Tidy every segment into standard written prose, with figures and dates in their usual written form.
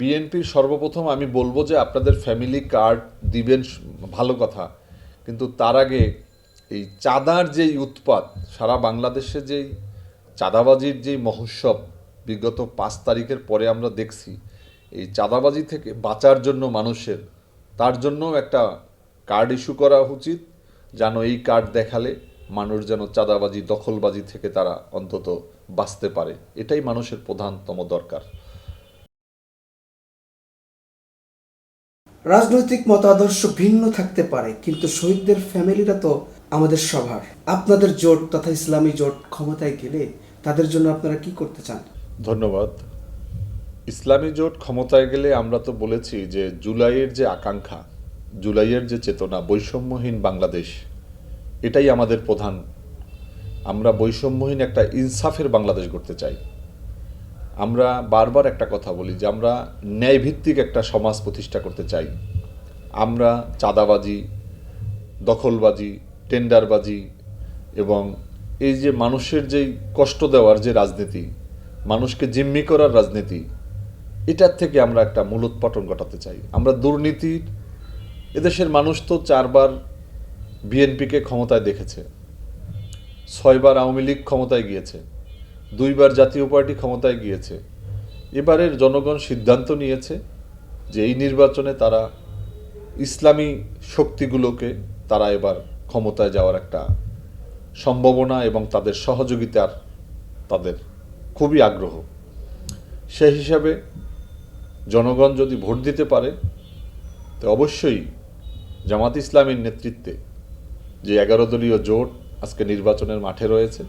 বিএনপির সর্বপ্রথম আমি বলবো যে আপনাদের ফ্যামিলি কার্ড দিবেন, ভালো কথা, কিন্তু তার আগে এই চাঁদার যেই উৎপাত, সারা বাংলাদেশে যেই চাঁদাবাজির যেই মহোৎসব বিগত 5 তারিখের পরে আমরা দেখছি, এই চাঁদাবাজি থেকে বাঁচার জন্য মানুষের, তার জন্য একটা কার্ড ইস্যু করা উচিত, যেন এই কার্ড দেখালে মানুষ যেন চাঁদাবাজি দখলবাজি থেকে তারা অন্তত বাঁচতে পারে। এটাই মানুষের প্রধানতম দরকার। রাজনৈতিক মতাদর্শ ভিন্ন থাকতে পারে, কিন্তু শহীদদের ফ্যামিলিরা তো আমাদের সবার। আপনাদের জোট তথা ইসলামী জোট ক্ষমতায় গেলে তাদের জন্য আপনারা কি করতে চান? ধন্যবাদ। ইসলামী জোট ক্ষমতায় গেলে আমরা তো বলেছি যে জুলাইয়ের যে আকাঙ্ক্ষা, জুলাইয়ের যে চেতনা, বৈষম্যহীন বাংলাদেশ, এটাই আমাদের প্রধান। আমরা বৈষম্যহীন একটা ইনসাফের বাংলাদেশ গড়তে চাই। আমরা বারবার একটা কথা বলি যে আমরা ন্যায়ভিত্তিক একটা সমাজ প্রতিষ্ঠা করতে চাই। আমরা চাঁদাবাজি, দখলবাজি, টেন্ডারবাজি এবং এই যে মানুষের যেই কষ্ট দেওয়ার যে রাজনীতি, মানুষকে জিম্মি করার রাজনীতি, এটার থেকে আমরা একটা মূলোৎপাটন ঘটাতে চাই। আমরা দুর্নীতির, এদেশের মানুষ তো 4বার বিএনপিকে ক্ষমতায় দেখেছে, 6বার আওয়ামী লীগ ক্ষমতায় গিয়েছে, 2বার জাতীয় পার্টি ক্ষমতায় গিয়েছে। এবারের জনগণ সিদ্ধান্ত নিয়েছে যে এই নির্বাচনে তারা ইসলামী শক্তিগুলোকে, তারা এবার ক্ষমতায় যাওয়ার একটা সম্ভাবনা এবং তাদের সহযোগিতার তাদের খুবই আগ্রহ। সেই হিসাবে জনগণ যদি ভোট দিতে পারে, তো অবশ্যই জামাত ইসলামীর নেতৃত্বে যে 11 দলীয় জোট আজকে নির্বাচনের মাঠে রয়েছে,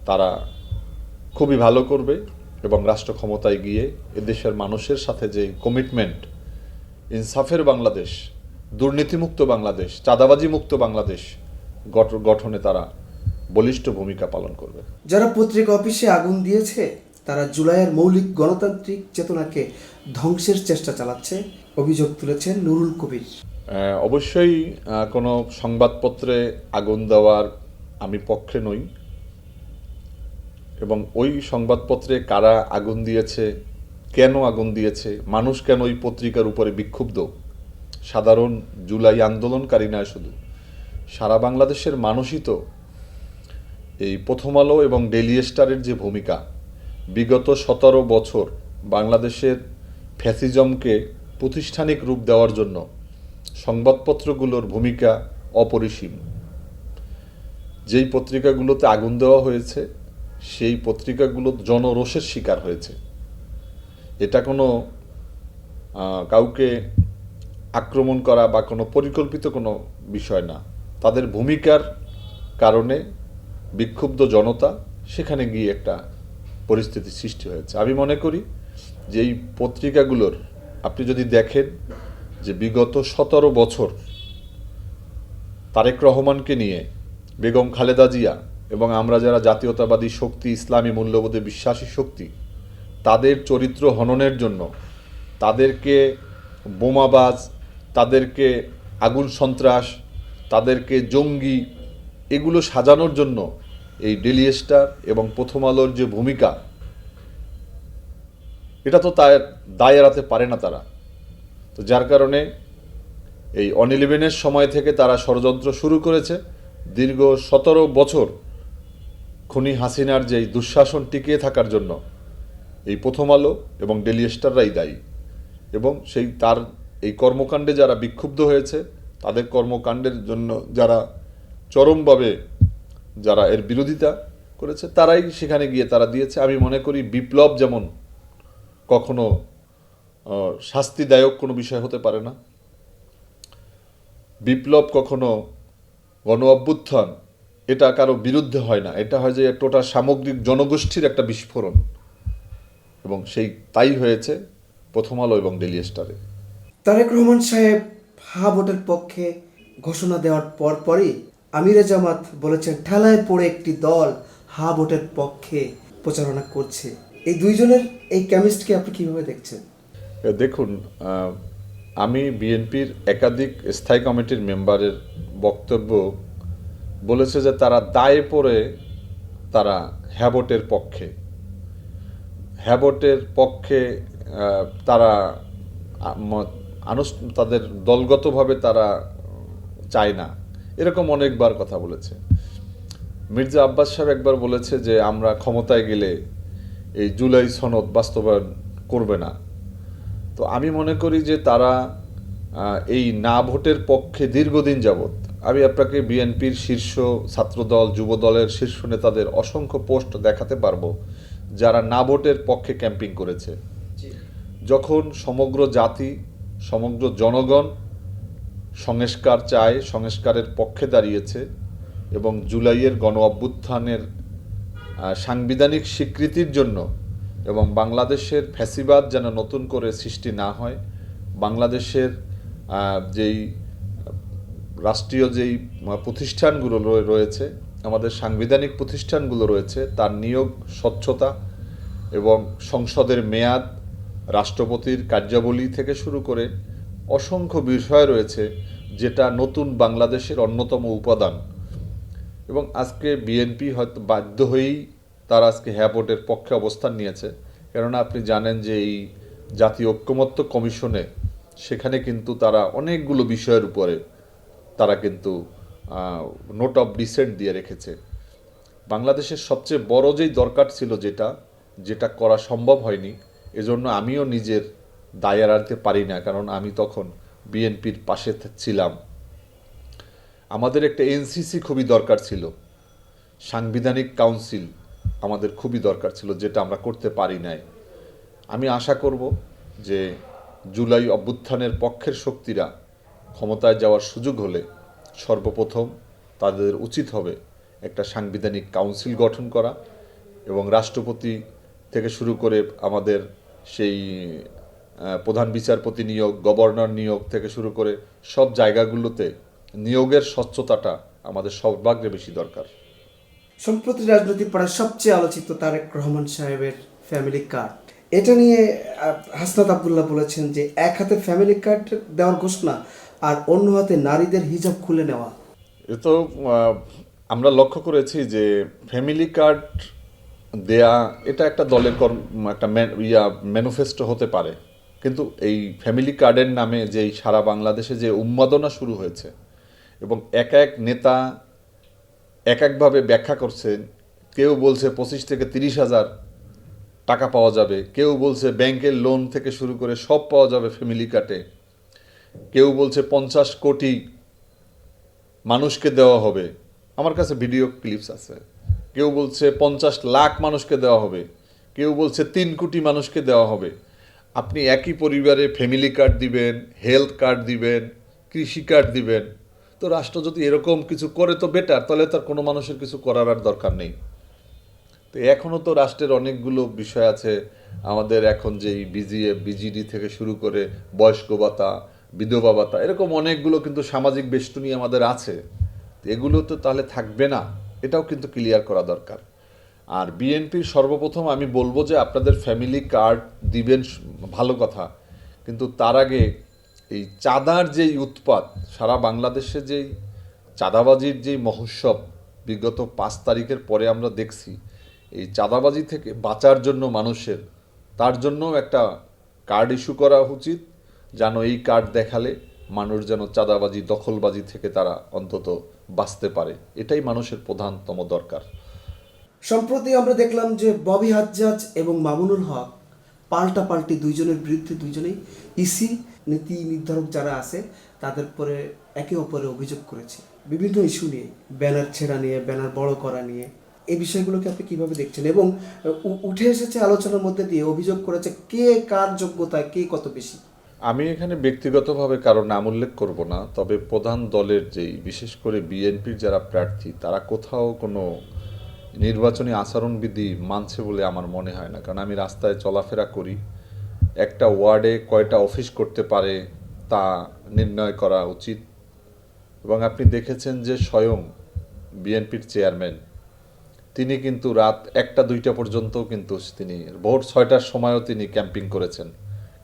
তারা খুবই ভালো করবে এবং রাষ্ট্র ক্ষমতায় গিয়ে এদেশের মানুষের সাথে যে কমিটমেন্ট, ইনসাফের বাংলাদেশ, দুর্নীতিমুক্ত বাংলাদেশ, চাঁদাবাজি মুক্ত বাংলাদেশ গঠনে তারা বলিষ্ঠ ভূমিকা পালন করবে। যারা পত্রিকা অফিসে আগুন দিয়েছে তারা জুলাইয়ের মৌলিক গণতান্ত্রিক চেতনাকে ধ্বংসের চেষ্টা চালাচ্ছে, অভিযোগ তুলেছেন নুরুল কবির। অবশ্যই কোনো সংবাদপত্রে আগুন দেওয়ার আমি পক্ষে নই, এবং ওই সংবাদপত্রে কারা আগুন দিয়েছে, কেন আগুন দিয়েছে, মানুষ কেন ওই পত্রিকার উপরে বিক্ষুব্ধ, সাধারণ জুলাই আন্দোলনকারী নয়, শুধু সারা বাংলাদেশের মানুষই তো এই প্রথম আলো এবং ডেইলি স্টারের যে ভূমিকা, বিগত 17 বছর বাংলাদেশের ফ্যাসিজমকে প্রাতিষ্ঠানিক রূপ দেওয়ার জন্য সংবাদপত্রগুলোর ভূমিকা অপরিসীম। যেই পত্রিকাগুলোতে আগুন দেওয়া হয়েছে সেই পত্রিকাগুলো জনরোষের শিকার হয়েছে। এটা কোনো কাউকে আক্রমণ করা বা কোনো পরিকল্পিত কোনো বিষয় না। তাদের ভূমিকার কারণে বিক্ষুব্ধ জনতা সেখানে গিয়ে একটা পরিস্থিতি সৃষ্টি হয়েছে। আমি মনে করি যে এই পত্রিকাগুলোর, আপনি যদি দেখেন যে বিগত 17 বছর তারেক রহমানকে নিয়ে বেগম খালেদা জিয়া এবং আমরা যারা জাতীয়তাবাদী শক্তি, ইসলামী মূল্যবোধে বিশ্বাসী শক্তি, তাদের চরিত্র হননের জন্য, তাদেরকে বোমাবাজ, তাদেরকে আগুন সন্ত্রাস, তাদেরকে জঙ্গি, এগুলো সাজানোর জন্য এই ডেইলি স্টার এবং প্রথম আলোর যে ভূমিকা, এটা তো তার দায় এড়াতে পারে না তারা। তো যার কারণে এই অন-11-এর সময় থেকে তারা ষড়যন্ত্র শুরু করেছে। দীর্ঘ 17 বছর খুনি হাসিনার যেই দুঃশাসন টিকিয়ে থাকার জন্য এই প্রথম আলো এবং ডেইলি স্টাররাই দায়ী, এবং সেই তার এই কর্মকাণ্ডে যারা বিক্ষুব্ধ হয়েছে, তাদের কর্মকাণ্ডের জন্য যারা চরমভাবে যারা এর বিরোধিতা করেছে, তারাই সেখানে গিয়ে তারা দিয়েছে। আমি মনে করি বিপ্লব যেমন কখনো শাস্তিদায়ক কোনো বিষয় হতে পারে না, বিপ্লব কখনো গণ অভ্যুত্থান এটা কারো বিরুদ্ধে হয় না, এটা হয় যে টোটাল সামগ্রিক জনগোষ্ঠীর একটা বিস্ফোরণ, এবং সেই তাই হয়েছে প্রথম আলো এবং ডেইলি স্টারে। তারেক রহমান সাহেব হা ভোটের পক্ষে ঘোষণা দেওয়ার পরই আমিরে জামাত বলেছেন ঠেলায় পড়ে একটি দল হা ভোটের পক্ষে প্রচারণা করছে। এই দুইজনের এই কেমিস্ট্রিকে আপনি কিভাবে দেখছেন? দেখুন, আমি বিএনপির একাধিক স্থায়ী কমিটির মেম্বারের বক্তব্য বলেছে যে তারা দায়ে পড়ে তারা হ্যাভোটের পক্ষে তারা তাদের দলগতভাবে তারা চায় না, এরকম অনেকবার কথা বলেছে। মির্জা আব্বাস সাহেব একবার বলেছে যে আমরা ক্ষমতায় গেলে এই জুলাই সনদ বাস্তবায়ন করবে না। তো আমি মনে করি যে তারা এই না ভোটের পক্ষে দীর্ঘদিন যাবৎ, আমি আপনাকে বিএনপির শীর্ষ ছাত্রদল যুব দলের শীর্ষ নেতাদের অসংখ্য পোস্ট দেখাতে পারবো যারা না ভোটের পক্ষে ক্যাম্পিং করেছে। যখন সমগ্র জাতি, সমগ্র জনগণ সংস্কার চায়, সংস্কারের পক্ষে দাঁড়িয়েছে এবং জুলাইয়ের গণ অভ্যুত্থানের সাংবিধানিক স্বীকৃতির জন্য এবং বাংলাদেশের ফ্যাসিবাদ যেন নতুন করে সৃষ্টি না হয়, বাংলাদেশের যেই রাষ্ট্রীয় যেই প্রতিষ্ঠানগুলো রয়েছে, আমাদের সাংবিধানিক প্রতিষ্ঠানগুলো রয়েছে, তার নিয়োগ স্বচ্ছতা এবং সংসদের মেয়াদ, রাষ্ট্রপতির কার্যাবলী থেকে শুরু করে অসংখ্য বিষয় রয়েছে যেটা নতুন বাংলাদেশের অন্যতম উপাদান। এবং আজকে বিএনপি হয়তো বাধ্য হয়েই তারা আজকে হ্যাঁ ভোটের পক্ষে অবস্থান নিয়েছে, কেননা আপনি জানেন যে এই জাতীয় ঐক্যমত্য কমিশনে সেখানে কিন্তু তারা অনেকগুলো বিষয়ের উপরে তারা কিন্তু নোট অফ ডিসেন্ট দিয়ে রেখেছে। বাংলাদেশের সবচেয়ে বড় যেই দরকার ছিল যেটা করা সম্ভব হয়নি, এজন্য আমিও নিজের দায় এড়াতে পারি না, কারণ আমি তখন বিএনপির পাশে ছিলাম। আমাদের একটা এনসিসি খুবই দরকার ছিল, সাংবিধানিক কাউন্সিল আমাদের খুবই দরকার ছিল, যেটা আমরা করতে পারি নাই। আমি আশা করব যে জুলাই অভ্যুত্থানের পক্ষের শক্তিরা ক্ষমতায় যাওয়ার সুযোগ হলে সর্বপ্রথম তাদের উচিত হবে একটা সাংবিধানিক কাউন্সিল গঠন করা এবং রাষ্ট্রপতি থেকে শুরু করে আমাদের সেই প্রধান বিচারপতি নিয়োগ, গভর্নর নিয়োগ থেকে শুরু করে সব জায়গাগুলোতে নিয়োগের স্বচ্ছতাটা আমাদের সর্বাগ্রে বেশি দরকার। সম্প্রতি রাজনৈতিক পাড়ায় সবচেয়ে আলোচিত তারেক রহমান সাহেবের ফ্যামিলি কার্ড, এটা নিয়ে হাসনাত আবদুল্লাহ বলেছেন যে এক হাতে ফ্যামিলি কার্ড দেওয়ার ঘোষণা আর অন্য হাতে নারীদের হিজাব খুলে নেওয়া। এ তো আমরা লক্ষ্য করেছি যে ফ্যামিলি কার্ড দেয়া এটা একটা দলের একটা ম্যানিফেস্টো হতে পারে, কিন্তু এই ফ্যামিলি কার্ডের নামে যেই সারা বাংলাদেশে যে উন্মাদনা শুরু হয়েছে এবং এক এক নেতা এক একভাবে ব্যাখ্যা করছেন, কেউ বলছে 25 থেকে 30,000 টাকা পাওয়া যাবে, কেউ বলছে ব্যাংকের লোন থেকে শুরু করে সব পাওয়া যাবে ফ্যামিলি কার্ডে, কেউ বলছে 50 কোটি মানুষকে দেওয়া হবে, আমার কাছে ভিডিও ক্লিপস আছে, কেউ বলছে 50 লাখ মানুষকে দেওয়া হবে, কেউ বলছে 3 কোটি মানুষকে দেওয়া হবে। আপনি একই পরিবারে ফ্যামিলি কার্ড দিবেন, হেলথ কার্ড দিবেন, কৃষি কার্ড দিবেন, তো রাষ্ট্র যদি এরকম কিছু করে তো বেটার, তাহলে তার কোনো মানুষের কিছু করার আর দরকার নেই। তো এখনও তো রাষ্ট্রের অনেকগুলো বিষয় আছে, আমাদের এখন যেই বিজিডি থেকে শুরু করে বয়স্ক ভাতা, বিধবা ভাতা, এরকম অনেকগুলো কিন্তু সামাজিক বেষ্টনী আমাদের আছে, এগুলো তো তাহলে থাকবে না, এটাও কিন্তু ক্লিয়ার করা দরকার। আর বিএনপির সর্বপ্রথম আমি বলবো যে আপনাদের ফ্যামিলি কার্ড দিবেন ভালো কথা, কিন্তু তার আগে এই চাঁদার যেই উৎপাত, সারা বাংলাদেশে যেই চাঁদাবাজির যেই মহোৎসব বিগত 5 তারিখের পরে আমরা দেখছি, এই চাঁদাবাজি থেকে বাঁচার জন্য মানুষের, তার জন্য একটা কার্ড ইস্যু করা উচিত, যেন এই কার্ড দেখালে মানুষ যেন চাঁদাবাজি দখলবাজি থেকে তারা অন্তত বাঁচতে পারে, এটাই মানুষের প্রধানতম দরকার। সম্প্রতি আমরা দেখলাম যে ববি হাজ্জাজ এবং মামুনুল হক পাল্টাপাল্টি দুইজনের বিরুদ্ধে দুইজনেই ইসি নীতি নির্ধারক যারা আছে তাদের পরে একে অপরে অভিযোগ করেছে বিভিন্ন ইস্যু নিয়ে, ব্যানার ছেঁড়া নিয়ে, ব্যানার বড় করা নিয়ে। এই বিষয়গুলোকে আপনি কিভাবে দেখছেন? এবং উঠে এসেছে আলোচনার মধ্যে দিয়ে অভিযোগ করেছে কে কার যোগ্যতায় কে কত বেশি। আমি এখানে ব্যক্তিগতভাবে কারো নাম উল্লেখ করব না, তবে প্রধান দলের যেই বিশেষ করে বিএনপির যারা প্রার্থী তারা কোথাও কোনো নির্বাচনী আচরণবিধি মানছে বলে আমার মনে হয় না, কারণ আমি রাস্তায় চলাফেরা করি, একটা ওয়ার্ডে কয়টা অফিস করতে পারে তা নির্ণয় করা উচিত। এবং আপনি দেখেছেন যে স্বয়ং বিএনপির চেয়ারম্যান তিনি কিন্তু রাত 1টা-2টা পর্যন্ত কিন্তু তিনি ভোর 6টার সময়ও তিনি ক্যাম্পিং করেছেন,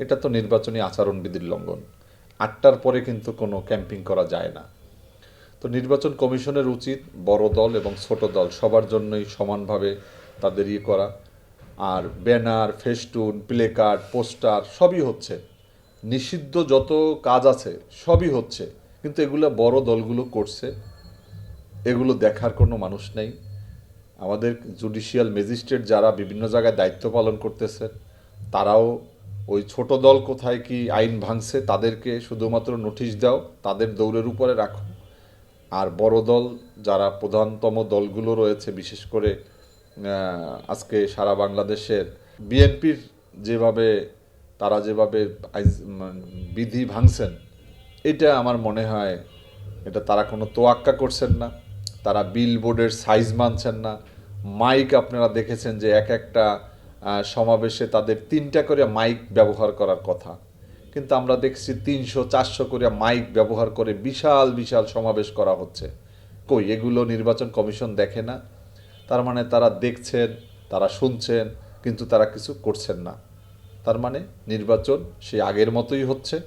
এটা তো নির্বাচনী আচরণবিধির লঙ্ঘন। 8টার পরে কিন্তু কোনো ক্যাম্পিং করা যায় না। তো নির্বাচন কমিশনের উচিত বড় দল এবং ছোট দল সবার জন্যই সমানভাবে তাদের করা। আর banner, festoon, placard, poster সবই হচ্ছে, নিষিদ্ধ যত কাজ আছে সবই হচ্ছে, কিন্তু এগুলো বড় দলগুলো করছে, এগুলো দেখার কোনো মানুষ নেই। আমাদের জুডিশিয়াল ম্যাজিস্ট্রেট যারা বিভিন্ন জায়গায় দায়িত্ব পালন করতেছে, তারাও ওই ছোট দল কোথায় কি আইন ভাঙছে তাদেরকে শুধুমাত্র নোটিশ দাও, তাদের দৌড়ের উপরে রাখো। আর বড় দল যারা প্রধানতম দলগুলো রয়েছে, বিশেষ করে আজকে সারা বাংলাদেশের বিএনপির যেভাবে তারা যেভাবে বিধি ভাঙছেন, এটা আমার মনে হয় এটা তারা কোনো তোয়াক্কা করছেন না। তারা বিল বোর্ডের সাইজ মানছেন না। মাইক আপনারা দেখেছেন যে এক একটা সমাবেশে তাদের 3টা করে মাইক ব্যবহার করার কথা, কিন্তু আমরা দেখছি 300-400 করে মাইক ব্যবহার করে বিশাল বিশাল সমাবেশ করা হচ্ছে। কই, এগুলো নির্বাচন কমিশন দেখে না? তার মানে তারা দেখছেন, তারা শুনছেন, কিন্তু তারা কিছু করছেন না। তার মানে নির্বাচন সেই আগের মতোই হচ্ছে,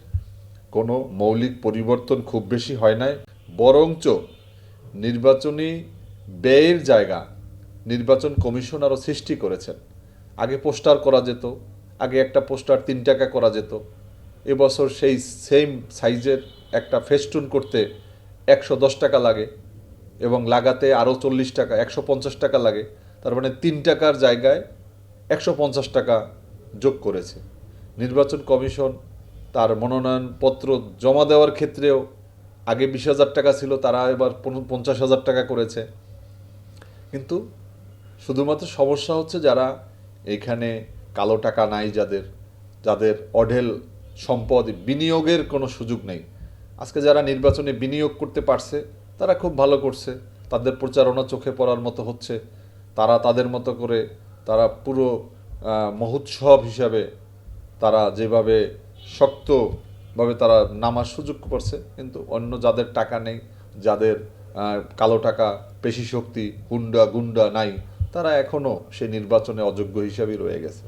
কোনো মৌলিক পরিবর্তন খুব বেশি হয় নাই, বরঞ্চ নির্বাচনী ব্যয়ের জায়গা নির্বাচন কমিশন আরও সৃষ্টি করেছেন। আগে পোস্টার করা যেত, আগে একটা পোস্টার 3 টাকা করা যেত, এবছর সেই সেম সাইজের একটা ফেস্টুন করতে 110 টাকা লাগে এবং লাগাতে আরও 40 টাকা, 150 টাকা লাগে। তার মানে 3 টাকার জায়গায় 150 টাকা যোগ করেছে। নির্বাচন কমিশন তার মনোনয়নপত্র জমা দেওয়ার ক্ষেত্রেও আগে 20,000 টাকা ছিল, তারা এবার 50,000 টাকা করেছে। কিন্তু শুধুমাত্র সমস্যা হচ্ছে যারা এখানে কালো টাকা নাই, যাদের যাদের অঢেল সম্পদ, বিনিয়োগের কোনো সুযোগ নেই। আজকে যারা নির্বাচনে বিনিয়োগ করতে পারছে তারা খুব ভালো করছে, তাদের প্রচারণা চোখে পড়ার মতো হচ্ছে, তারা তাদের মতো করে তারা পুরো মহোৎসব হিসাবে তারা যেভাবে শক্তভাবে তারা নামার সুযোগ করছে। কিন্তু অন্য যাদের টাকা নেই, যাদের কালো টাকা, পেশি শক্তি, হুন্ডা গুন্ডা নাই, তারা এখনও সেই নির্বাচনে অযোগ্য হিসাবেই রয়ে গেছে।